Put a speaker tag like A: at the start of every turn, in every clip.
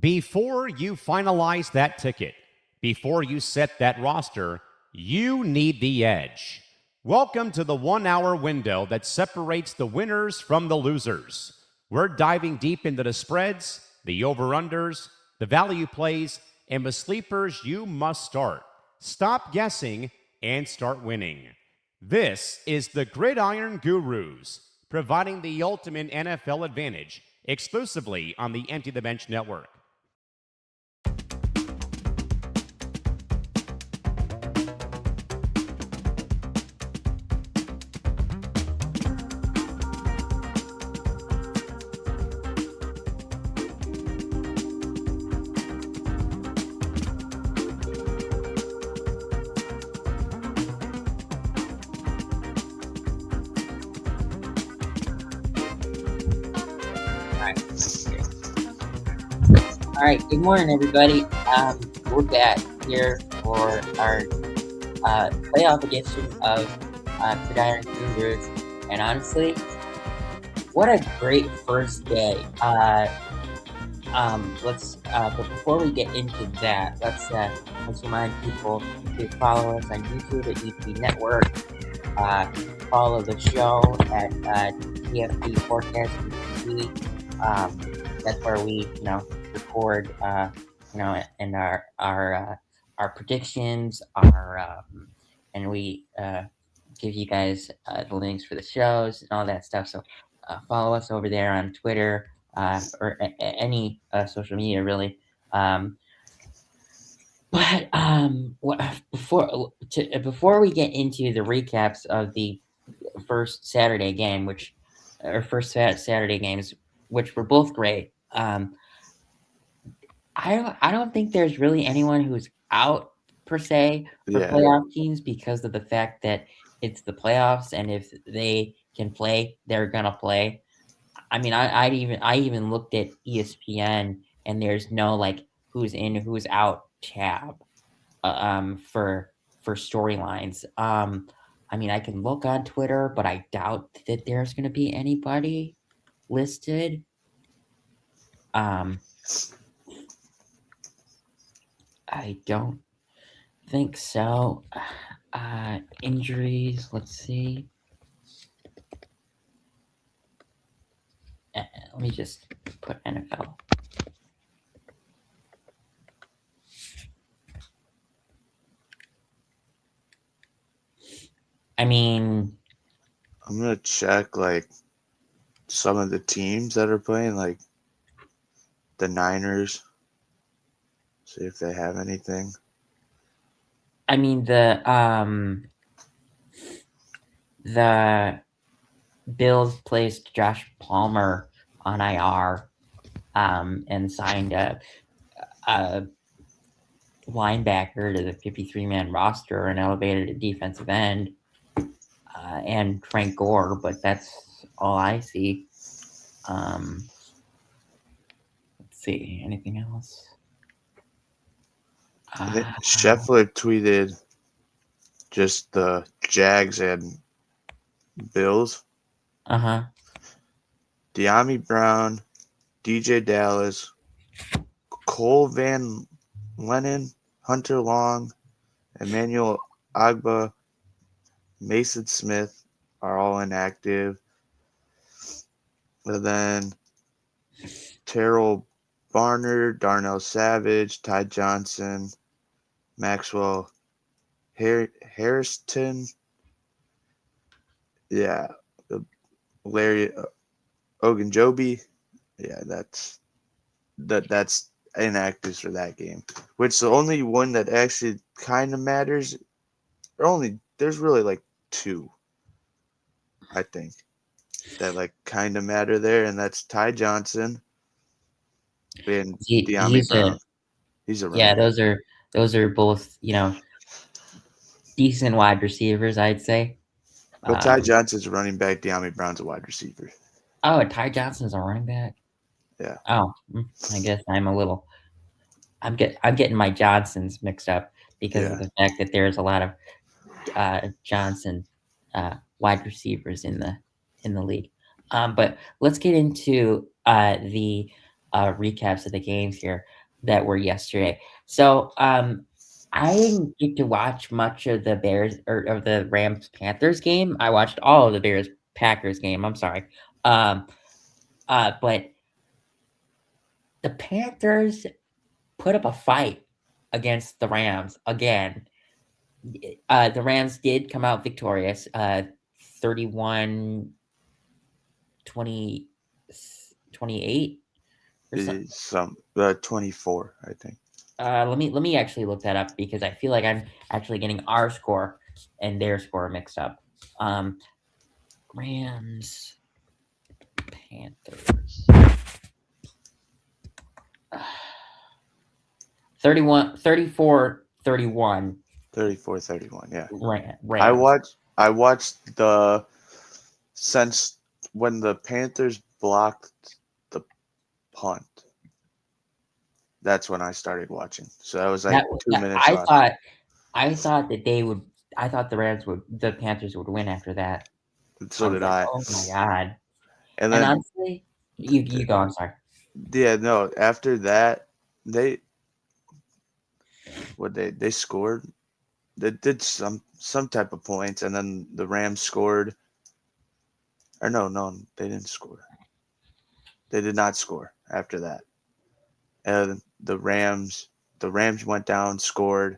A: Before you finalize that ticket, before you set that roster, you need the edge. Welcome to the 1 hour window that separates the winners from the losers. We're diving deep into the spreads, the over-unders, the value plays, and the sleepers you must start. Stop guessing and start winning. This is the Gridiron Gurus, providing the ultimate NFL advantage exclusively on the Empty the Bench Network.
B: All right, good morning, everybody. We're back here for our playoff edition of Gridiron Gurus, and honestly, what a great first day. But before we get into that, let's remind people to follow us on YouTube at UT Network. Follow the show at TFP Forecast TV. That's where we, record, and our predictions, and we give you guys the links for the shows and all that stuff. So follow us over there on Twitter or any social media, really. Before we get into the recaps of the first Saturday game, Saturday games, which were both great. I don't think there's really anyone who's out per se for playoff teams because of the fact that it's the playoffs, and if they can play, they're gonna play. I mean, I even looked at ESPN, and there's no who's in, who's out tab for storylines. I mean, I can look on Twitter, but I doubt that there's gonna be anybody listed. I don't think so. Injuries, let's see. Let me just put NFL. I mean,
C: I'm going to check some of the teams that are playing, like the Niners. See if they have anything.
B: I mean, the Bills placed Josh Palmer on IR and signed a linebacker to the 53-man roster and elevated a defensive end and Frank Gore, but that's all I see. Let's see, anything else?
C: Scheffler tweeted just the Jags and Bills. De'Ami Brown, DJ Dallas, Cole Van Lennon, Hunter Long, Emmanuel Agba, Mason Smith are all inactive. And then Terrell Barnard, Darnell Savage, Ty Johnson, Maxwell Harrison, Larry Ogunjobi, that's inactive for that game. Which the only one that actually kind of matters, there's really two, I think, that kind of matter there, and that's Ty Johnson and De'Ami Brown. He's a running back.
B: Those are both, decent wide receivers, I'd say.
C: But Ty Johnson's a running back. De'Ami Brown's a wide receiver.
B: Oh, Ty Johnson's a running back?
C: Yeah.
B: Oh, I guess I'm getting my Johnsons mixed up because of the fact that there's a lot of Johnson wide receivers in the league. But let's get into the recaps of the games here that were yesterday. So I didn't get to watch much of the Bears or the Rams Panthers game. I watched all of the Bears Packers game. I'm sorry. But the Panthers put up a fight against the Rams again. The Rams did come out victorious, 31 20, 28 or something.
C: It's some 24, I think.
B: Let me actually look that up because I feel like I'm actually getting our score and their score mixed up. Rams Panthers 34 31.
C: 34-31, yeah.
B: Rams.
C: I watched since when the Panthers blocked the punt. That's when I started watching. So that was like 2 minutes left.
B: I thought the Panthers would win after that.
C: So did I.
B: Oh my god.
C: And then
B: honestly, you go, I'm sorry.
C: Yeah, no, after that they scored. They did some type of points, and then the Rams scored. Or no, they didn't score. They did not score after that. And the Rams went down, scored,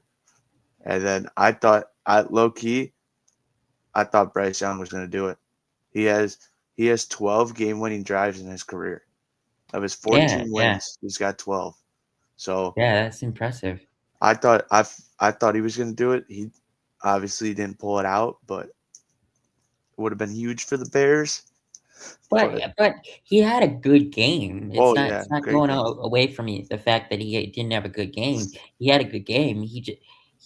C: and then I thought Bryce Young was going to do it. He has 12 game-winning drives in his career. Of his 14 wins, he's got 12. So
B: yeah, that's impressive.
C: I thought he was going to do it. He obviously didn't pull it out, but it would have been huge for the Bears.
B: But he had a good game. It's not going away from me the fact that he didn't have a good game. He had a good game. He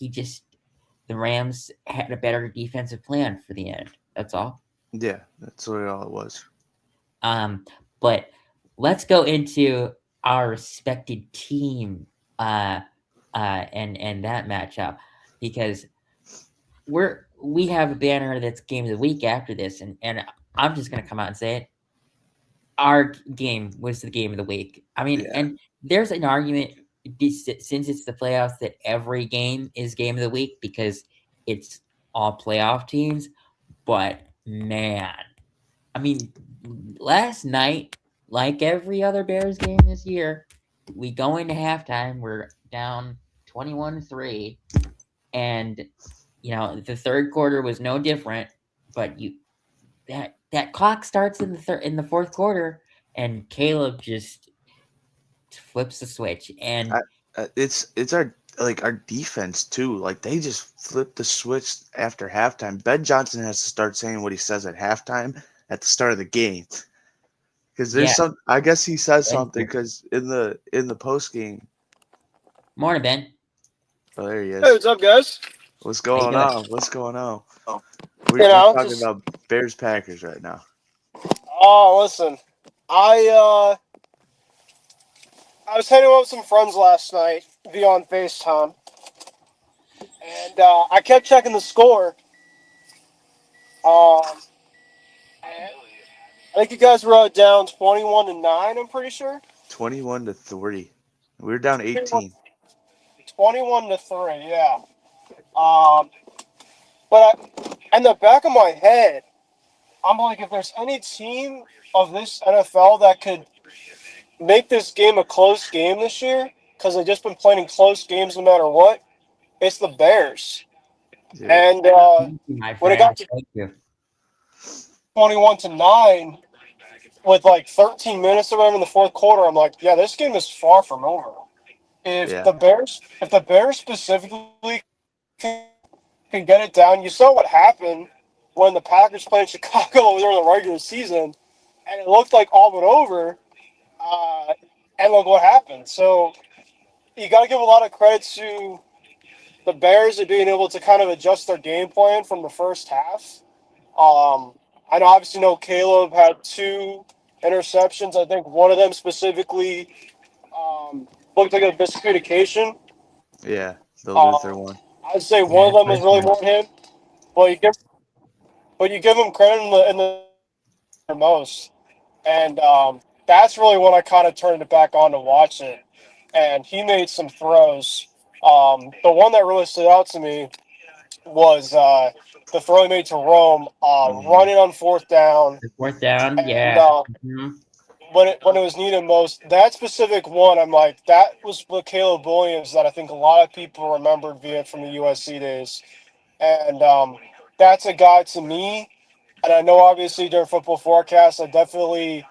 B: just the Rams had a better defensive plan for the end. That's all.
C: Yeah, that's really all it was.
B: But let's go into our respected team and that matchup, because we have a banner that's game of the week after this, and I'm just gonna come out and say it. Our game was the game of the week. I mean, and there's an argument since it's the playoffs that every game is game of the week because it's all playoff teams. But man, I mean, last night, like every other Bears game this year, we go into halftime. We're down 21-3, and the third quarter was no different. But that clock starts in the fourth quarter, and Caleb just flips the switch. And
C: it's our defense too. Like, they just flip the switch after halftime. Ben Johnson has to start saying what he says at halftime at the start of the game, because there's some. I guess he says something because in the post game.
B: Morning, Ben.
C: Oh, there he is.
D: Hey, what's up, guys?
C: What's going on? What's going on? We're talking about Bears Packers right now.
D: Oh, listen, I was hanging out with some friends last night via on FaceTime, and I kept checking the score. I think you guys were down 21-9. I'm pretty sure.
C: 21-3. We were down 18.
D: 21-3. Yeah. But in the back of my head, I'm like, if there's any team of this NFL that could make this game a close game this year, because they've just been playing close games no matter what, it's the Bears. Yeah. And when it got to 21-9 with like 13 minutes or whatever in the fourth quarter, I'm like, yeah, this game is far from over. If the Bears specifically can get it down, you saw what happened when the Packers played Chicago during the regular season, and it looked like all but over. And look what happened. So you got to give a lot of credit to the Bears at being able to kind of adjust their game plan from the first half. I obviously know Caleb had 2 interceptions. I think one of them specifically looked like a miscommunication.
C: Yeah, the Luther one.
D: I'd say one of them was really more him, but you give him credit in the most, and that's really when I kind of turned it back on to watch it. And he made some throws. The one that really stood out to me was the throw he made to Rome, running on fourth down.
B: The fourth down,
D: And,
B: yeah.
D: when it was needed most, that specific one, I'm like, that was with Caleb Williams that I think a lot of people remembered via from the USC days. And that's a guy to me, and I know obviously during football forecast, I definitely,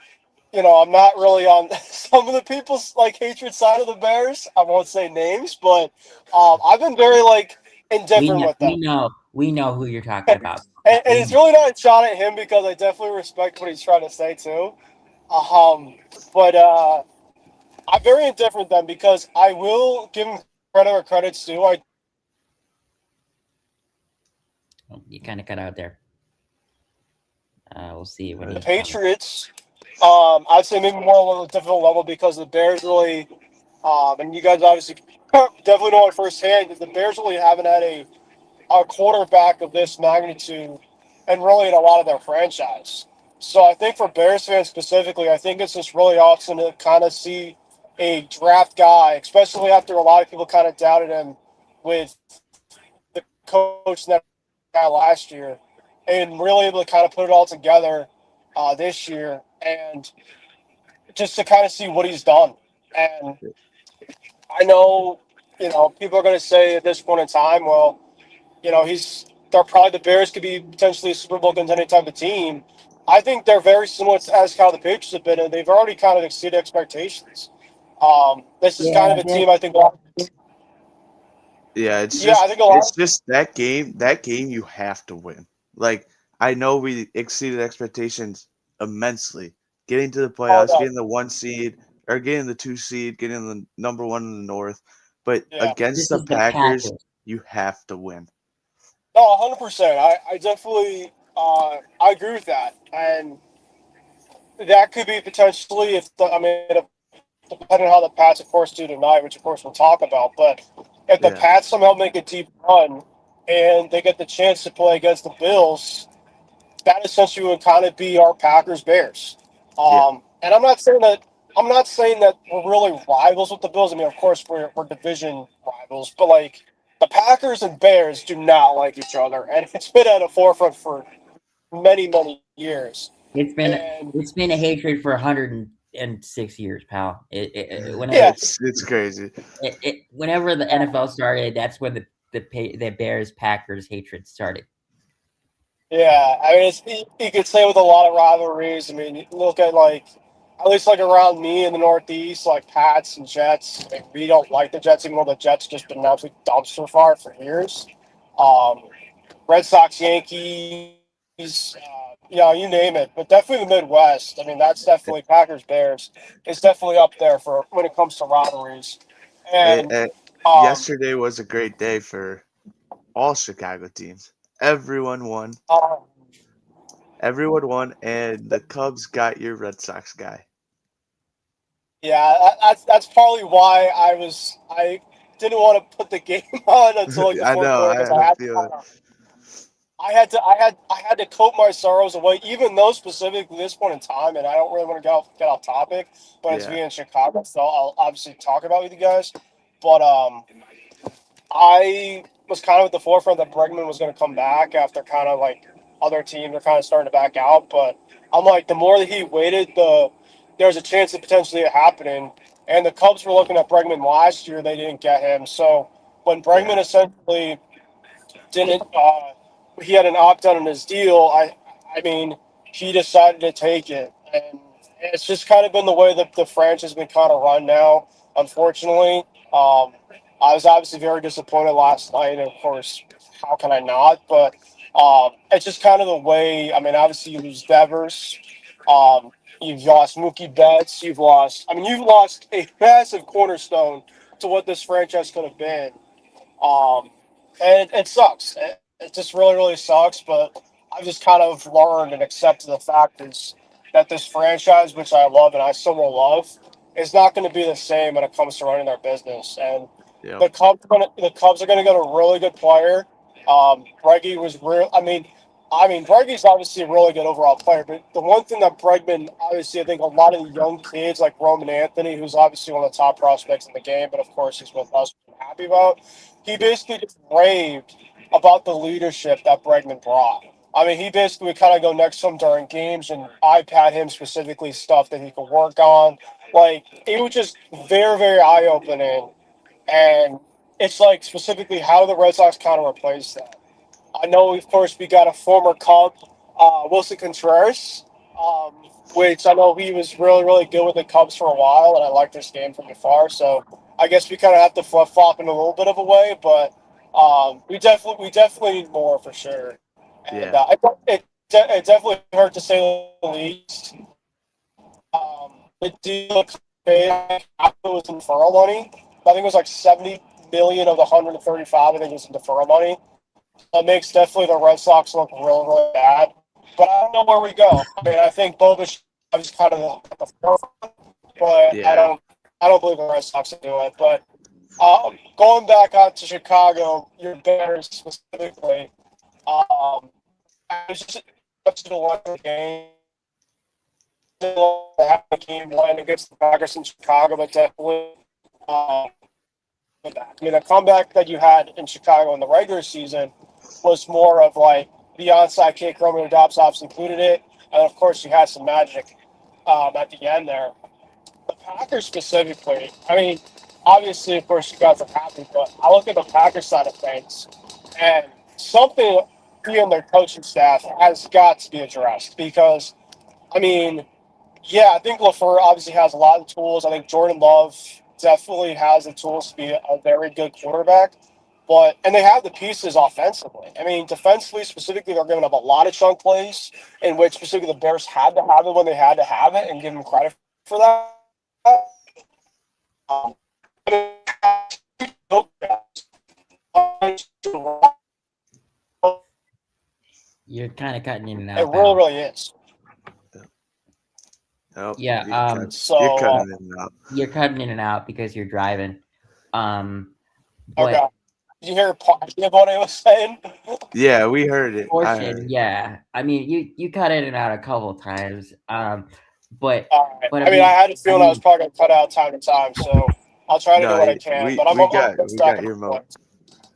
D: I'm not really on some of the people's like hatred side of the Bears. I won't say names, but I've been very like indifferent with them.
B: We know who you're talking about.
D: And it's really not a shot at him because I definitely respect what he's trying to say too. But I'm very indifferent then because I will give him credit where credit's due.
B: You kind of cut out there. We'll see what
D: the Patriots. I'd say maybe more on a difficult level because the Bears really, and you guys obviously definitely know it firsthand, that the Bears really haven't had a quarterback of this magnitude and really in a lot of their franchise. So I think for Bears fans specifically, I think it's just really awesome to kind of see a draft guy, especially after a lot of people kind of doubted him with the coach that guy last year, and really able to kind of put it all together this year, and just to kind of see what he's done. And I know, people are going to say at this point in time, well, they're probably the Bears could be potentially a Super Bowl contending type of team. I think they're very similar as how the Patriots have been, and they've already kind of exceeded expectations. This is kind of a team I think.
C: Yeah, it's just that game. That game you have to win. Like, I know we exceeded expectations immensely. Getting to the playoffs, getting the 1 seed, or getting the 2 seed, getting the number 1 in the North. But against the Packers, you have to win.
D: No, 100%. I definitely I agree with that. And that could be potentially, depending on how the Pats, of course, do tonight, which, of course, we'll talk about. But if the Pats somehow make a deep run and they get the chance to play against the Bills, that essentially would kind of be our Packers-Bears. And I'm not saying that we're really rivals with the Bills. I mean, of course, we're division rivals. But, like, the Packers and Bears do not like each other. And it's been at a forefront for many, many years.
B: It's been a hatred for 106 years, pal.
C: It's crazy.
B: Whenever the NFL started, that's when the Bears Packers hatred started.
D: Yeah, I mean, you could say with a lot of rivalries. I mean, look at at least around me in the Northeast, like Pats and Jets. I mean, we don't like the Jets, even though the Jets just been an absolute dumpster fire for years. Red Sox, Yankees, you name it. But definitely the Midwest. I mean, that's definitely Packers, Bears. It's definitely up there for when it comes to rivalries. And
C: yesterday was a great day for all Chicago teams. Everyone won. Everyone won, and the Cubs got your Red Sox guy.
D: Yeah, that's partly why I didn't want to put the game on until the fourth quarter. I had to cope my sorrows away, even though specifically this point in time, and I don't really want to get off topic, but it's being in Chicago, so I'll obviously talk about it with you guys. But I was kind of at the forefront that Bregman was going to come back after kind of other teams are kind of starting to back out. But I'm like, the more that he waited, there's a chance of potentially it happening. And the Cubs were looking at Bregman last year; they didn't get him. So when Bregman essentially didn't, he had an opt-out on his deal. I mean, he decided to take it, and it's just kind of been the way that the franchise has been kind of run now. Unfortunately, I was obviously very disappointed last night. And of course, how can I not? But it's just kind of the way. I mean, obviously you lose Devers. You've lost Mookie Betts. You've lost a massive cornerstone to what this franchise could have been. And it sucks. It just really, really sucks. But I've just kind of learned and accepted the fact is that this franchise, which I love and I still will love, is not going to be the same when it comes to running their business. And the Cubs are going to get a really good player. Reggie was real. I mean, I mean, Bregman's obviously a really good overall player, but the one thing that Bregman, obviously, I think a lot of the young kids like Roman Anthony, who's obviously one of the top prospects in the game, but of course he's with us, which I'm happy about. He basically just raved about the leadership that Bregman brought. I mean, he basically would kind of go next to him during games and iPad him specifically stuff that he could work on. Like, it was just very, very eye opening. And it's like specifically how the Red Sox kind of replace that. I know, of course, we got a former Cub, Wilson Contreras, um, which I know he was really, really good with the Cubs for a while, and I liked this game from afar. So I guess we kind of have to flip flop in a little bit of a way, but we definitely need more for sure. And
C: Yeah.
D: it definitely hurt to say the least. The deal was in deferral money. I think it was like 70 million of the 135. I think it was in deferral money. That makes definitely the Red Sox look really, really bad. But I don't know where we go. I mean, I think Bobish is kind of at the forefront, but
C: Yeah.
D: I don't believe the Red Sox will do it. But going back out to Chicago, your Bears specifically, it was just such an electric game. The game line against the Packers in Chicago, but definitely. I mean, the comeback that you had in Chicago in the regular season was more of like the onside kick. Romeo Dobbs obviously included it, and of course you had some magic at the end there. The Packers specifically, I mean, obviously, of course, you guys are happy, but I look at the Packers side of things, and something here in their coaching staff has got to be addressed because, I mean, yeah, I think LaFleur obviously has a lot of tools. I think Jordan Love definitely has the tools to be a very good quarterback. And they have the pieces offensively. I mean, defensively, specifically, they're giving up a lot of chunk plays, in which specifically the Bears had to have it when they had to have it, and give them credit for that.
B: You're kind of cutting in and out.
D: It really, really is.
C: Nope,
B: Yeah.
C: you're cutting in and out.
B: You're cutting in and out because you're driving. But
D: okay. Did you hear part of what I was saying?
C: Yeah, we heard it. I heard it.
B: Yeah. I mean, you cut in and out a couple times. But
D: I mean, I had a feeling I was probably going to cut out time to time, so I'll try to do what I can.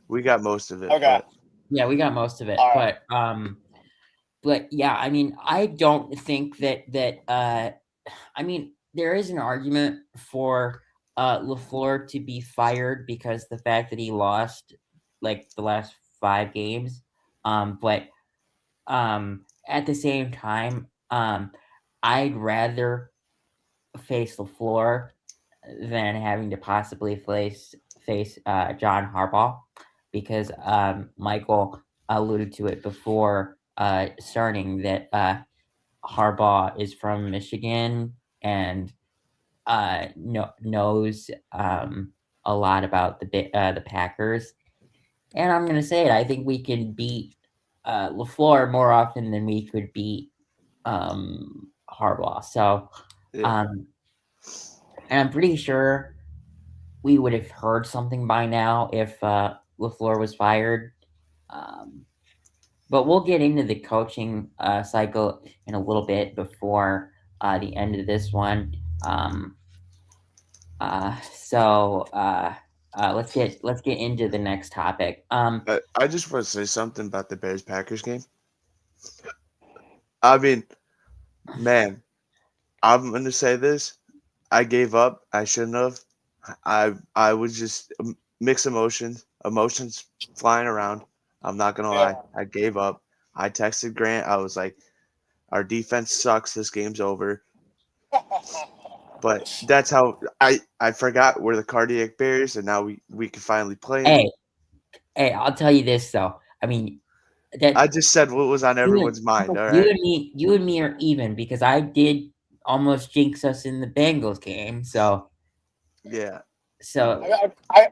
C: We got most of it.
D: Okay.
B: Yeah, we got most of it.
D: Right.
B: But yeah, I mean, I don't think that I mean, there is an argument for LaFleur to be fired because the fact that he lost like the last 5 games. But at the same time, I'd rather face LaFleur than having to possibly face John Harbaugh, because Michael alluded to it before starting that Harbaugh is from Michigan and knows a lot about the Packers. And I'm gonna say it. I think we can beat LaFleur more often than we could beat Harbaugh. So, and I'm pretty sure we would have heard something by now if LaFleur was fired. But we'll get into the coaching cycle in a little bit before the end of this one. So let's get into the next topic.
C: I just want to say something about the Bears-Packers game. I mean, man, I'm going to say this. I gave up. I shouldn't have. I was just mixed emotions flying around. I'm not going to lie. I gave up. I texted Grant. I was like, our defense sucks. This game's over. But that's how I forgot we're the Cardiac Bears, and now we can finally play.
B: Hey, I'll tell you this though. I mean,
C: I just said what was on everyone's mind. All right,
B: you and me are even because I did almost jinx us in the Bengals game. So
C: yeah.
B: So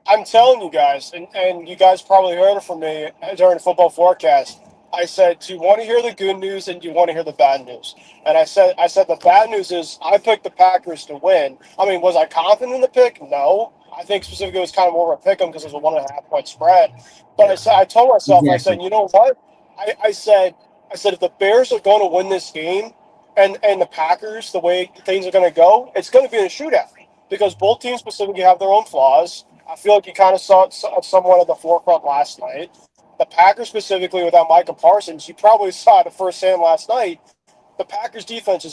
D: I'm telling you guys, and you guys probably heard it from me during the football forecast. I said, do you want to hear the good news and do you want to hear the bad news? And I said the bad news is I picked the Packers to win. I mean, was I confident in the pick? No. I think specifically it was kind of more of a pick 'em because it was a 1.5 point spread. But I told myself, I said, you know what? I said I said if the Bears are going to win this game, and the Packers, the way things are going to go, it's going to be in a shootout because both teams specifically have their own flaws. I feel like you kind of saw it somewhat at the forefront last night. The Packers specifically, without Micah Parsons, you probably saw it firsthand last night. The Packers defense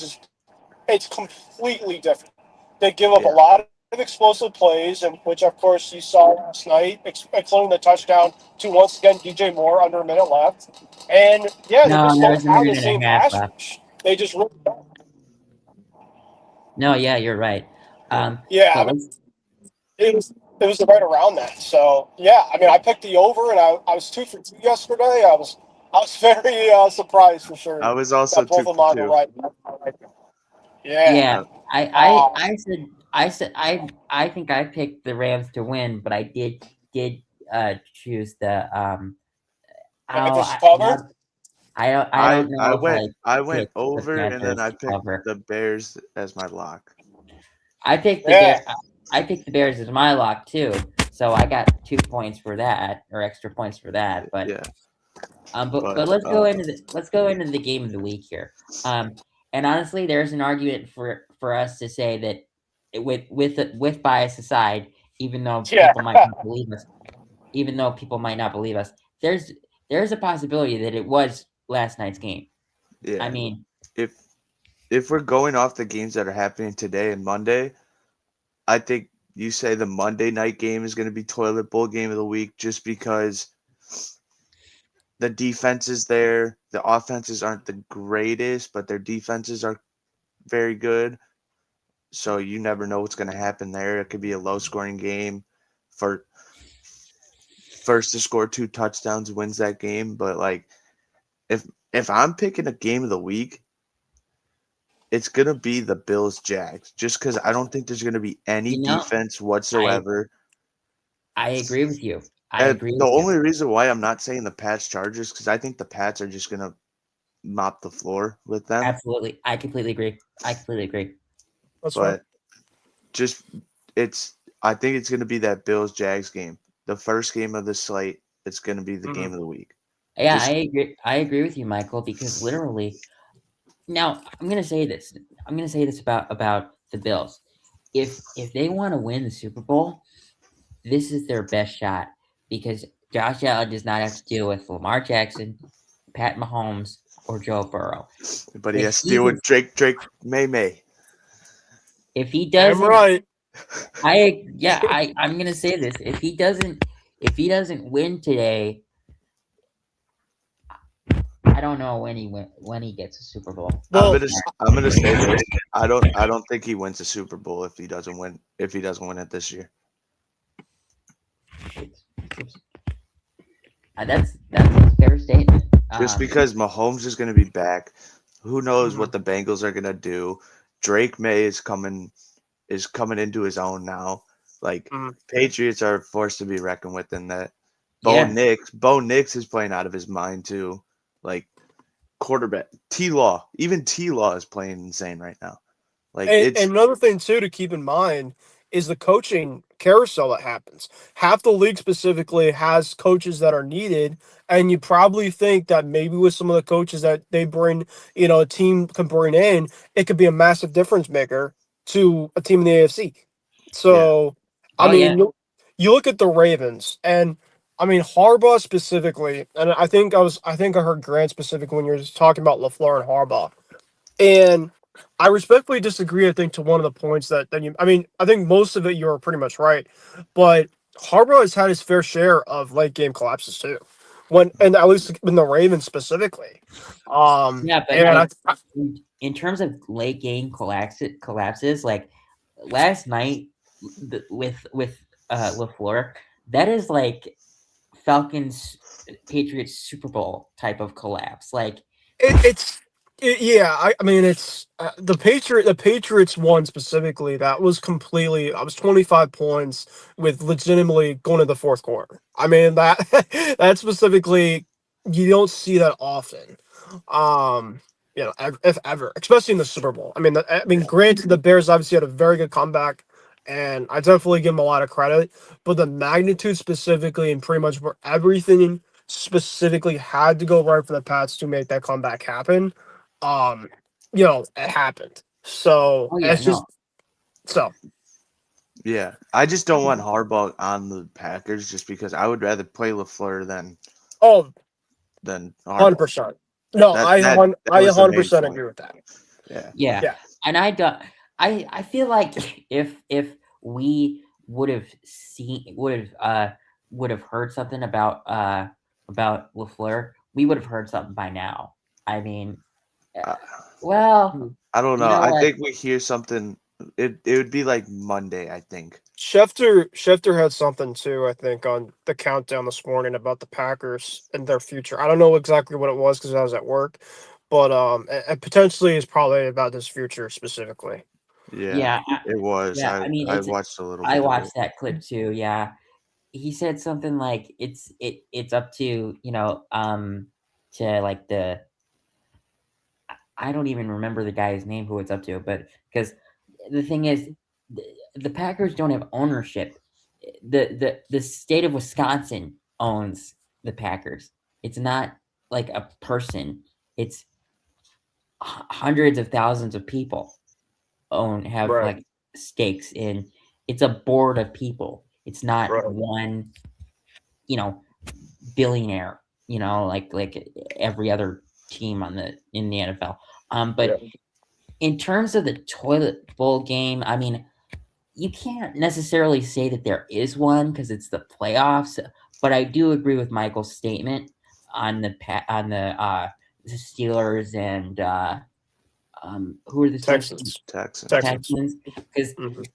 D: it's completely different. They give up a lot of explosive plays, and which of course you saw last night, including the touchdown to once again DJ Moore under a minute left. And yeah, they just don't have the same pass rush. They just really don't.
B: No, yeah, you're right.
D: Yeah, it was right around that. So yeah, I mean, I picked the over, and I was 2 for 2 yesterday. I was very surprised for sure.
C: I was also 2 for 2.
D: Right.
B: Yeah. I think I picked the Rams to win, but I did choose the I don't know.
C: I went over, and then I picked the Bears as my lock.
B: I picked the Bears as my lock too, so I got 2 points for that, or extra points for that. But but let's go into the game of the week here. And honestly, there's an argument for us to say that with bias aside, even though people might not believe us, there's a possibility that it was last night's game.
C: Yeah.
B: I mean,
C: if we're going off the games that are happening today and Monday, I think you say the Monday night game is going to be toilet bowl game of the week just because the defense is there. The offenses aren't the greatest, but their defenses are very good. So you never know what's going to happen there. It could be a low-scoring game. For first to score 2 touchdowns wins that game. But like, if I'm picking a game of the week, it's going to be the Bills-Jags, just because I don't think there's going to be any defense whatsoever.
B: I agree with you.
C: The only reason why I'm not saying the Pats-Chargers, because I think the Pats are just going to mop the floor with them.
B: Absolutely. I completely agree.
D: That's
C: right. I think it's going to be that Bills-Jags game. The first game of the slate, it's going to be the game of the week.
B: Yeah, I agree with you, Michael, because literally – now, I'm going to say this. About the Bills. If they want to win the Super Bowl, this is their best shot because Josh Allen does not have to deal with Lamar Jackson, Pat Mahomes, or Joe Burrow.
C: But he has to deal with Drake May.
B: If he doesn't,
D: I'm right.
B: I'm going to say this. If he doesn't win today, I don't know when he gets a Super Bowl.
C: I'm gonna say this. I don't think he wins a Super Bowl if he doesn't win it this year.
B: That's a fair statement.
C: Just because Mahomes is gonna be back, who knows what the Bengals are gonna do? Drake May is coming into his own now. Like Patriots are forced to be reckoned with in that. Bo Nix is playing out of his mind too. Like quarterback T-Law, even T-Law is playing insane right now. Like
D: and another thing too to keep in mind is the coaching carousel that happens. Half the league specifically has coaches that are needed, and you probably think that maybe with some of the coaches that they bring, a team can bring in, it could be a massive difference maker to a team in the AFC. So, you look at the Ravens and. I mean, Harbaugh specifically, and I think I heard Grant specifically when you were talking about LaFleur and Harbaugh. And I respectfully disagree, I think, to one of the points I think most of it you're pretty much right. But Harbaugh has had his fair share of late game collapses too. And at least in the Ravens specifically.
B: In terms of late game collapses, like last night with LaFleur, that is like Falcons Patriots Super Bowl type of collapse. Like
D: it's the Patriots one specifically. That was completely. I was 25 points with legitimately going to the fourth quarter. I mean that specifically you don't see that often. If ever, especially in the Super Bowl. Granted, the Bears obviously had a very good comeback. And I definitely give them a lot of credit, but the magnitude specifically and pretty much for everything specifically had to go right for the Pats to make that comeback happen, it happened. So
B: Oh yeah,
D: it's just so.
C: Yeah, I just don't want Harbaugh on the Packers just because I would rather play LaFleur than
D: Oh,
C: Harbaugh.
D: 100%. No,
C: That
D: I
C: was the main
D: 100%
C: point.
D: agree with that.
C: Yeah.
B: yeah. And I feel like if we would have heard something about LaFleur, we would have heard something by now. I mean, well,
C: I don't know.
B: you know
C: I
B: what?
C: think we hear something. It would be like Monday, I think.
D: Schefter had something too, I think, on the countdown this morning about the Packers and their future. I don't know exactly what it was because I was at work, but and potentially is probably about his future specifically.
C: Yeah, it was.
B: Yeah. I mean,
C: I watched a little bit.
B: I
C: of
B: watched
C: it.
B: that clip too. Yeah, he said something like it's up to to like the I don't even remember the guy's name who it's up to, but because the thing is, the Packers don't have ownership. The state of Wisconsin owns the Packers. It's not like a person. It's hundreds of thousands of people have
D: Right.
B: like stakes in. It's a board of people. It's not
D: Right.
B: one, billionaire. Like every other team in the NFL. But in terms of the toilet bowl game, I mean, you can't necessarily say that there is one because it's the playoffs. But I do agree with Michael's statement on the Steelers and who are the
D: Texans.
B: Texans,
D: Mhm.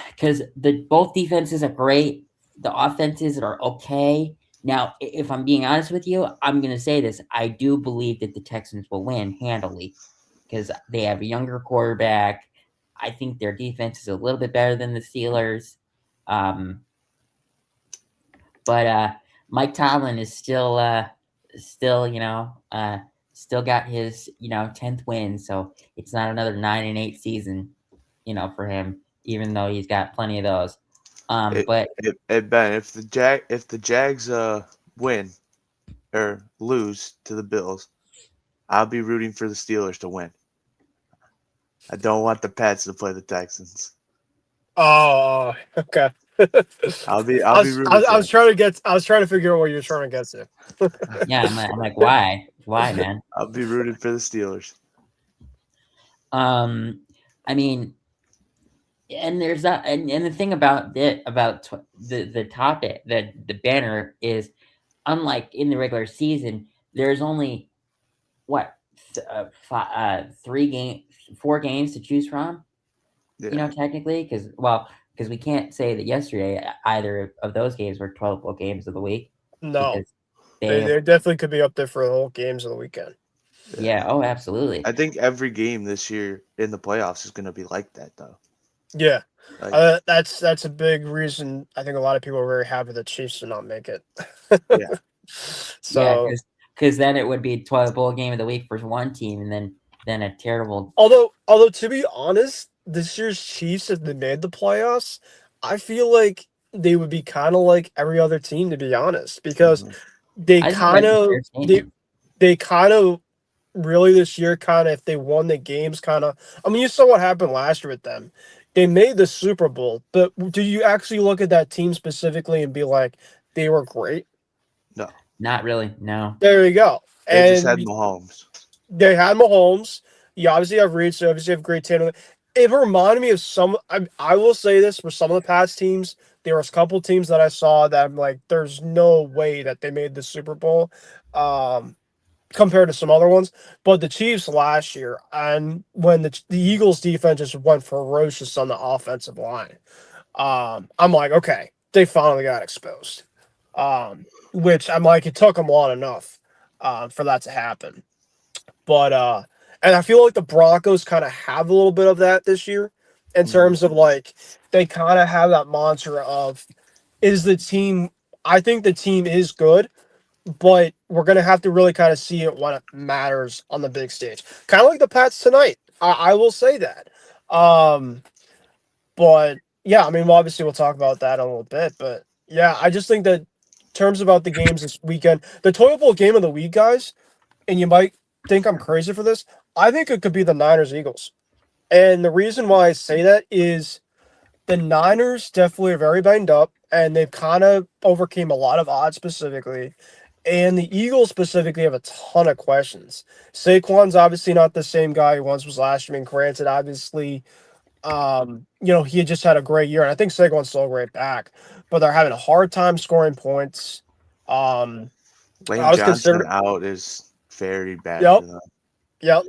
B: because both defenses are great. The offenses are okay. Now, if I'm being honest with you, I'm going to say this. I do believe that the Texans will win handily because they have a younger quarterback. I think their defense is a little bit better than the Steelers. But Mike Tomlin is still got his 10th win, so it's not another 9-8 season, for him, even though he's got plenty of those. But
C: Ben, if the Jags win or lose to the Bills, I'll be rooting for the Steelers to win. I don't want the Pats to play the Texans.
D: Oh, okay.
C: I'll be rooting.
D: I was trying to figure out what you're trying to get to.
B: yeah, I'm like, why, man?
C: I'll be rooting for the Steelers.
B: I mean, and there's that, and the thing about the topic, the banner is, unlike in the regular season, there's only what 4 games to choose from.
C: Yeah.
B: Technically, because we can't say that yesterday either of those games were 12 games of the week.
D: No, they definitely could be up there for the whole games of the weekend.
B: Yeah. Oh, absolutely.
C: I think every game this year in the playoffs is going to be like that, though.
D: Yeah, that's a big reason. I think a lot of people are very happy the Chiefs did not make it.
C: Yeah.
D: So,
B: because then it would be 12 bowl game of the week for one team, and then a terrible.
D: Although to be honest, this year's Chiefs, if they made the playoffs, I feel like they would be kind of like every other team, to be honest, because they kind of really this year if they won the games I mean, you saw what happened last year with them. They made the Super Bowl, but do you actually look at that team specifically and be like, they were great?
C: No.
B: Not really, no.
D: There you go.
C: They just had Mahomes.
D: They had Mahomes. You obviously have Reed, so obviously have great talent. It reminded me of some. I will say this for some of the past teams. There was a couple teams that I saw that I'm like, there's no way that they made the Super Bowl, compared to some other ones. But the Chiefs last year, and when the Eagles defense just went ferocious on the offensive line, I'm like, okay, they finally got exposed. Which I'm like, it took them long enough, for that to happen. But and I feel like the Broncos kind of have a little bit of that this year in terms of like they kind of have that mantra of is the team. I think the team is good, but we're gonna have to really kind of see it when it matters on the big stage. Kind of like the Pats tonight. I will say that. But yeah, I mean, obviously we'll talk about that a little bit. But yeah, I just think that terms about the games this weekend, the toilet bowl game of the week, guys, and you might think I'm crazy for this, I think it could be the Niners-Eagles. And the reason why I say that is the Niners definitely are very banged up, and they've kind of overcame a lot of odds specifically. And the Eagles specifically have a ton of questions. Saquon's obviously not the same guy he once was last year. I mean, granted, obviously, he had just had a great year, and I think Saquon's still a great back, but they're having a hard time scoring points.
C: Lane
D: I was
C: Johnson
D: considered.
C: out is very bad
D: Yep,
C: for them.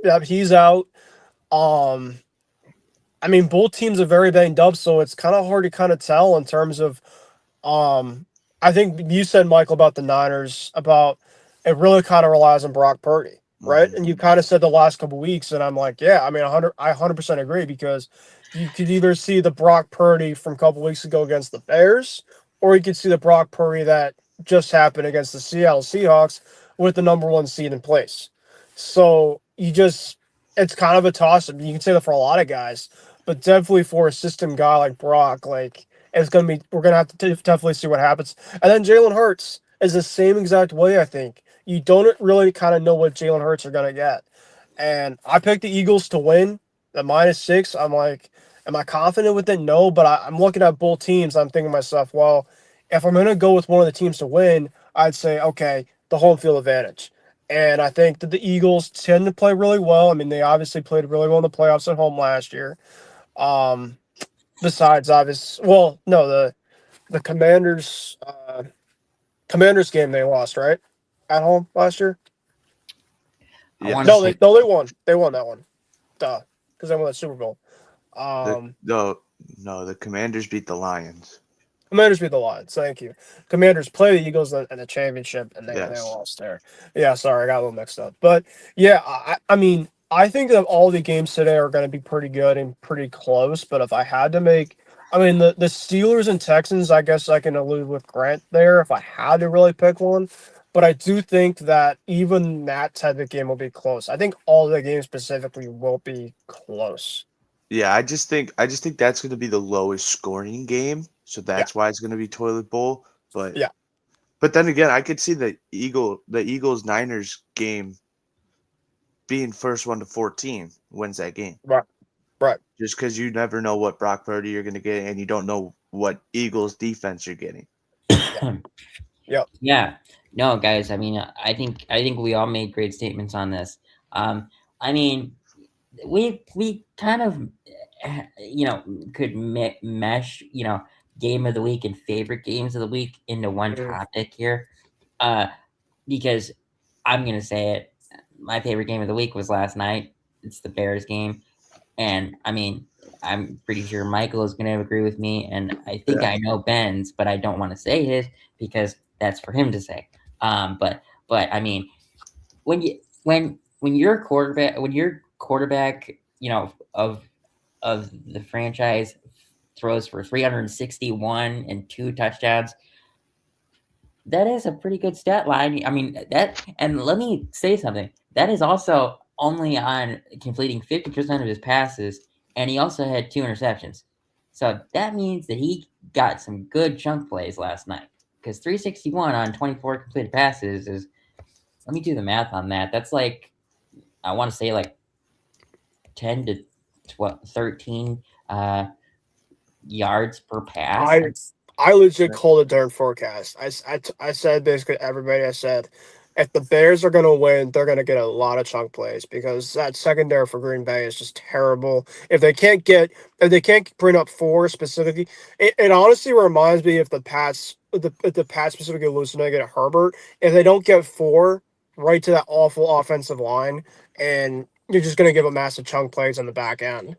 D: yep, he's out. I mean, both teams are very banged up, so it's kind of hard to kind of tell in terms of. I think you said, Michael, about the Niners, about it really kind of relies on Brock Purdy, right?
C: Mhm.
D: And you kind of said the last couple weeks, and I'm like, yeah, I mean, I 100% agree, because you could either see the Brock Purdy from a couple weeks ago against the Bears, or you could see the Brock Purdy that just happened against the Seattle Seahawks with the number 1 seed in place. So it's kind of a toss-up. You can say that for a lot of guys, but definitely for a system guy like Brock, like, we're going to have to definitely see what happens. And then Jalen Hurts is the same exact way, I think. You don't really kind of know what Jalen Hurts are going to get. And I picked the Eagles to win the -6. I'm like, am I confident with it? No, but I'm looking at both teams. I'm thinking to myself, well, if I'm going to go with one of the teams to win, I'd say, okay, the home field advantage. And I think that the Eagles tend to play really well. I mean, they obviously played really well in the playoffs at home last year. Besides, obviously, well, no, the Commanders game they lost, right, at home last year.
C: Yeah.
B: No,
D: They won. They won that one. Duh, because they won the Super Bowl.
C: The Commanders beat the Lions.
D: Commanders beat the Lions. Thank you. Commanders play the Eagles in the championship, and they lost there. Yeah, sorry, I got a little mixed up. But yeah, I mean, I think that all the games today are going to be pretty good and pretty close. But if I had to make, I mean, the Steelers and Texans, I guess I can allude with Grant there if I had to really pick one. But I do think that even that type of game will be close. I think all the games specifically will be close.
C: Yeah, I just think that's going to be the lowest scoring game, so that's why it's going to be toilet bowl. But
D: yeah,
C: but then again, I could see the Eagles Niners game being first 1-14 wins that game.
D: Right.
C: Just because you never know what Brock Purdy you're going to get, and you don't know what Eagles defense you're getting.
D: Yep.
B: Yeah. No, guys. I mean, I think we all made great statements on this. I mean, we kind of, could mesh, game of the week and favorite games of the week into one topic here. Because I'm gonna say it, my favorite game of the week was last night. It's the Bears game, and I mean, I'm pretty sure Michael is gonna agree with me, and I think I know Ben's, but I don't want to say his because that's for him to say. But I mean, when your quarterback, of the franchise throws for 361 and 2 touchdowns, that is a pretty good stat line. I mean, and let me say something. That is also only on completing 50% of his passes, and he also had 2 interceptions. So that means that he got some good chunk plays last night, because 361 on 24 completed passes is, let me do the math on that. That's like, I want to say like 10 to 12, 13 yards per pass.
D: I legit called it during forecast. I said basically everybody. I said if the Bears are going to win, they're going to get a lot of chunk plays, because that secondary for Green Bay is just terrible. If they can't bring up 4 specifically, it honestly reminds me if the Pats specifically losing to get Herbert, if they don't get 4 right to that awful offensive line, and you're just going to give them massive chunk plays on the back end.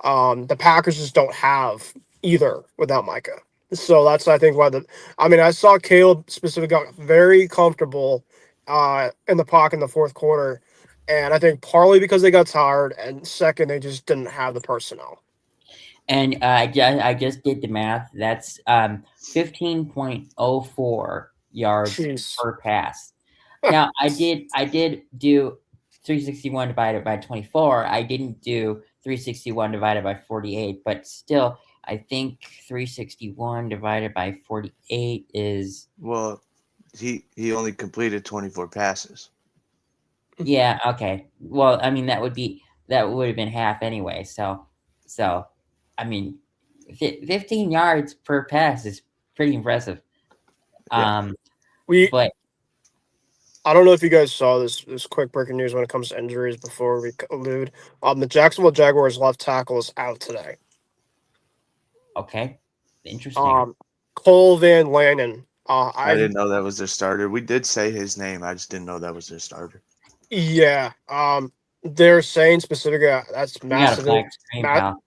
D: The Packers just don't have either without Micah. So that's, I think, why I saw Caleb specifically got very comfortable in the pocket in the fourth quarter. And I think partly because they got tired, and second, they just didn't have the personnel.
B: And I just did the math. That's 15.04 yards per pass. Now, I did do 361 divided by 24. I didn't do 361 divided by 48, but still, I think 361 divided by 48 is...
C: Well, he only completed 24 passes.
B: Yeah. Okay. Well, I mean, that would have been half anyway. So, I mean, 15 yards per pass is pretty impressive.
C: Yeah.
B: But
D: I don't know if you guys saw this quick breaking news when it comes to injuries before we allude. The Jacksonville Jaguars left tackle is out today.
B: okay, interesting.
D: Cole Van Lannon.
C: I didn't know that was their starter. We did say his name. I just didn't know that was their starter.
D: Yeah. They're saying specifically that's
B: You got a
D: massive.
B: black screen, pal.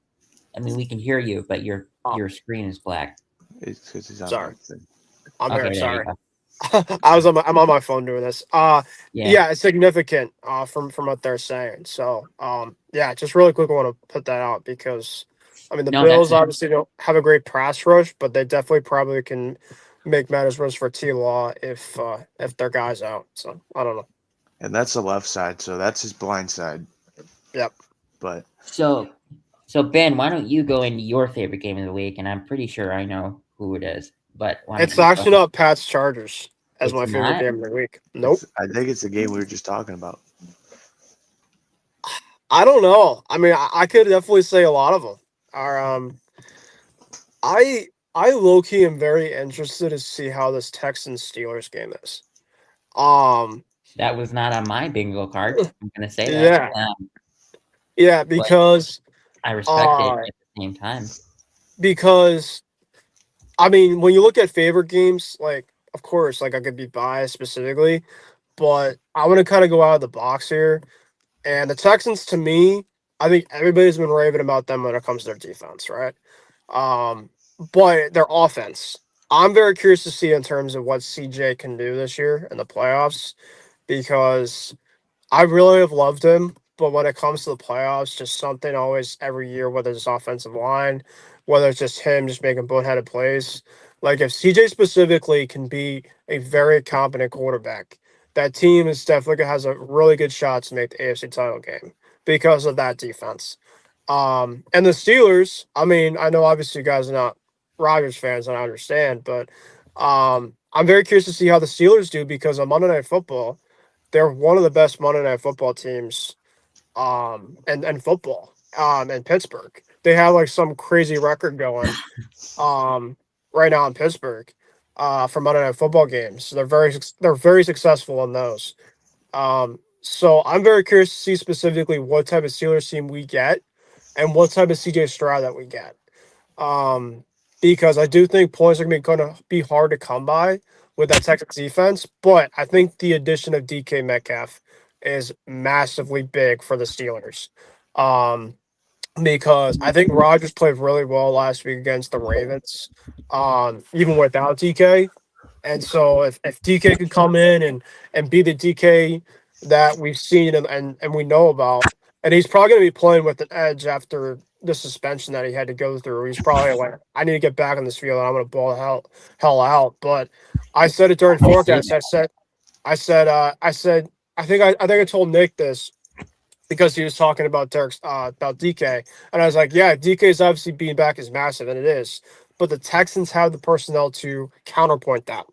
B: I mean, we can hear you, but your screen is black.
C: It's because he's on
D: Sorry.
C: that thing.
D: I'm
B: Okay,
D: very sorry.
B: go.
D: I'm on my phone doing this.
B: Yeah.
D: It's significant from what they're saying. So just really quick, I want to put that out because I mean the Bills obviously don't have a great pass rush, but they definitely probably can make matters worse for T Law if their guy's out. So I don't know.
C: And that's the left side, so that's his blind side.
D: Yep.
C: But
B: so Ben, why don't you go into your favorite game of the week? And I'm pretty sure I know who it is, but
D: it's actually not Pat's Chargers as my favorite game of the week. Nope.
C: I think it's the game we were just talking about.
D: I don't know. I mean, I could definitely say a lot of them are. I low key am very interested to see how this Texans Steelers game is.
B: That was not on my bingo card. I'm gonna say that.
D: Yeah, because
B: I respect it at the same time.
D: Because I mean, when you look at favorite games, like of course, like I could be biased specifically, but I want to kind of go out of the box here. And the Texans, to me, I think everybody's been raving about them when it comes to their defense, right? But their offense, I'm very curious to see in terms of what CJ can do this year in the playoffs, because I really have loved him. But when it comes to the playoffs, just something always every year, whether it's offensive line, whether it's just him just making boneheaded plays. Like if CJ specifically can be a very competent quarterback, that team is definitely has a really good shot to make the AFC title game because of that defense. And the Steelers, I mean, I know obviously you guys are not Rodgers fans, and I understand, but I'm very curious to see how the Steelers do because on Monday Night Football, they're one of the best Monday Night Football teams and football in Pittsburgh. They have like some crazy record going right now in Pittsburgh for Monday Night Football games. So they're very successful in those. So I'm very curious to see specifically what type of Steelers team we get and what type of CJ Stroud that we get. Because I do think points are going to be hard to come by with that Texas defense, but I think the addition of DK Metcalf is massively big for the Steelers. Because I think Rodgers played really well last week against the Ravens, even without DK. And so if DK could come in and be the DK that we've seen and we know about, and he's probably going to be playing with an edge after the suspension that he had to go through. He's probably like, I need to get back on this field and I'm going to ball the hell out. But I said it during forecast. I think I told Nick this because he was talking about about DK, and I was like, yeah, DK's obviously being back is massive, and it is, but the Texans have the personnel to counterpoint that,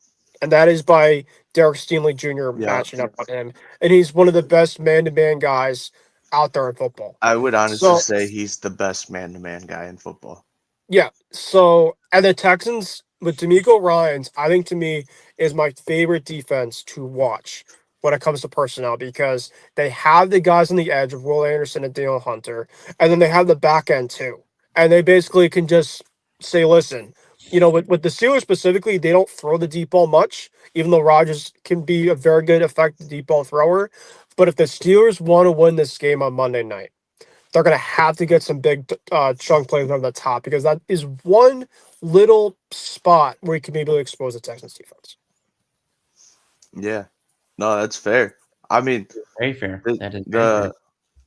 D: and that is by Derek Stingley Jr. matching up with him, and he's one of the best man-to-man guys out there in football.
C: I would honestly say he's the best man-to-man guy in football.
D: Yeah. So, and the Texans with D'Amico Ryans, I think to me is my favorite defense to watch when it comes to personnel because they have the guys on the edge of Will Anderson and Daniel Hunter, and then they have the back end too. And they basically can just say, listen, with the Steelers specifically, they don't throw the deep ball much, even though Rodgers can be a very good, effective deep ball thrower. But if the Steelers want to win this game on Monday night, they're going to have to get some big chunk plays over the top because that is one little spot where you can maybe expose the Texans defense.
C: Yeah. No, that's fair. I mean,
B: very fair. That is very fair.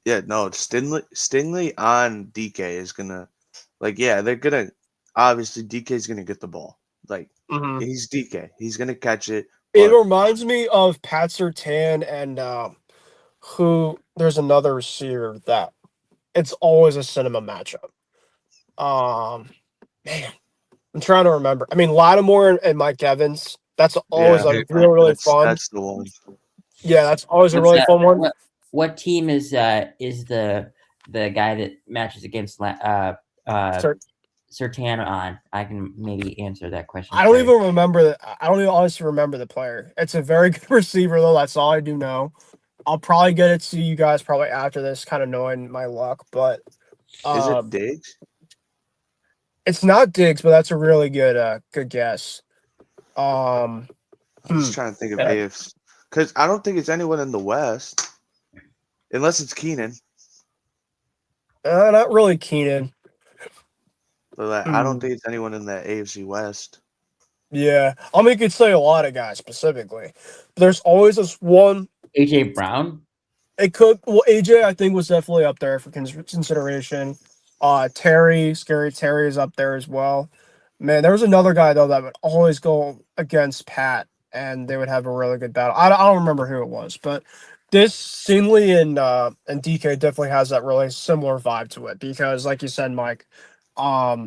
C: Yeah, no, Stingley on DK is gonna, they're gonna obviously DK's gonna get the ball. He's DK, he's gonna catch it.
D: It reminds me of Pat Surtain and who there's another receiver that it's always a cinema matchup. Man, I'm trying to remember. I mean, Lattimore and Mike Evans That's always like really fun.
C: That's the one.
D: Yeah, that's always a really fun one.
B: What team is the guy that matches against Sertan on? I can maybe answer that question.
D: I don't even remember. I don't even honestly remember the player. It's a very good receiver though. That's all I do know. I'll probably get it to you guys probably after this, kind of knowing my luck. But
C: is it Diggs?
D: It's not Diggs, but that's a really good guess.
C: I'm just trying to think of AFC, because I don't think it's anyone in the West, unless it's Keenan.
D: Not really Keenan.
C: But I don't think it's anyone in the AFC West.
D: Yeah, I mean, you could say a lot of guys specifically. But there's always this one.
B: AJ Brown.
D: It could. Well, AJ, I think, was definitely up there for consideration. Scary Terry is up there as well. Man, there was another guy though that would always go against Pat, and they would have a really good battle. I don't remember who it was, but this Stingley and DK definitely has that really similar vibe to it because, like you said, Mike, DK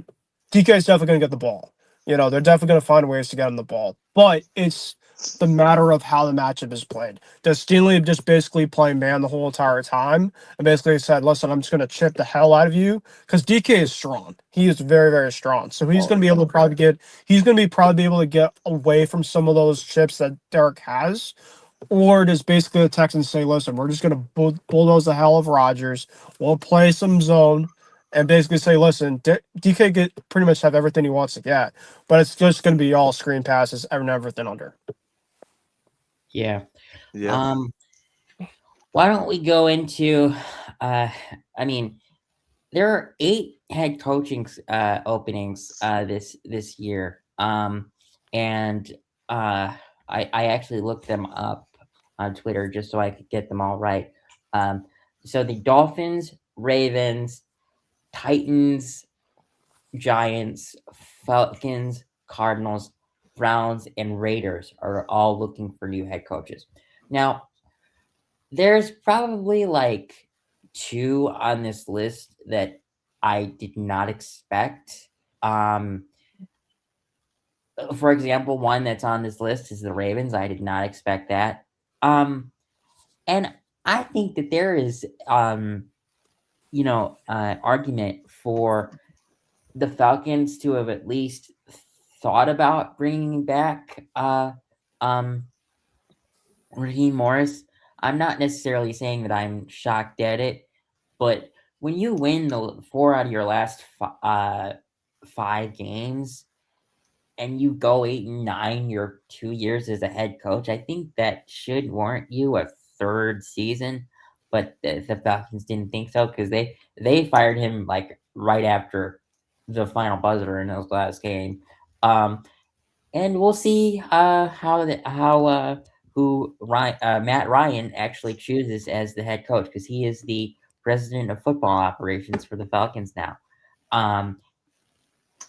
D: is definitely going to get the ball. They're definitely going to find ways to get him the ball, but it's the matter of how the matchup is played. Does Stingley just basically play man the whole entire time and basically said, listen, I'm just going to chip the hell out of you? Because DK is strong. He is very, very strong. So he's going to be able to probably be able to get away from some of those chips that Derek has. Or does basically the Texans say, listen, we're just going to bulldoze the hell of Rodgers. We'll play some zone and basically say, listen, DK pretty much have everything he wants to get, but it's just going to be all screen passes and everything under.
B: Yeah. Why don't we go into there are 8 head coaching openings this year. And I actually looked them up on Twitter just so I could get them all right. So the Dolphins, Ravens, Titans, Giants, Falcons, Cardinals, Browns, and Raiders are all looking for new head coaches. Now, there's probably like 2 on this list that I did not expect. For example, one that's on this list is the Ravens. I did not expect that. And I think that there is, argument for the Falcons to have at least thought about bringing back Raheem Morris. I'm not necessarily saying that I'm shocked at it, but when you win the 4 out of your last 5 games and you go 8-9 your 2 years as a head coach, I think that should warrant you a 3rd season. But the Falcons didn't think so because they fired him like right after the final buzzer in his last game. And we'll see Matt Ryan actually chooses as the head coach, because he is the president of football operations for the Falcons now.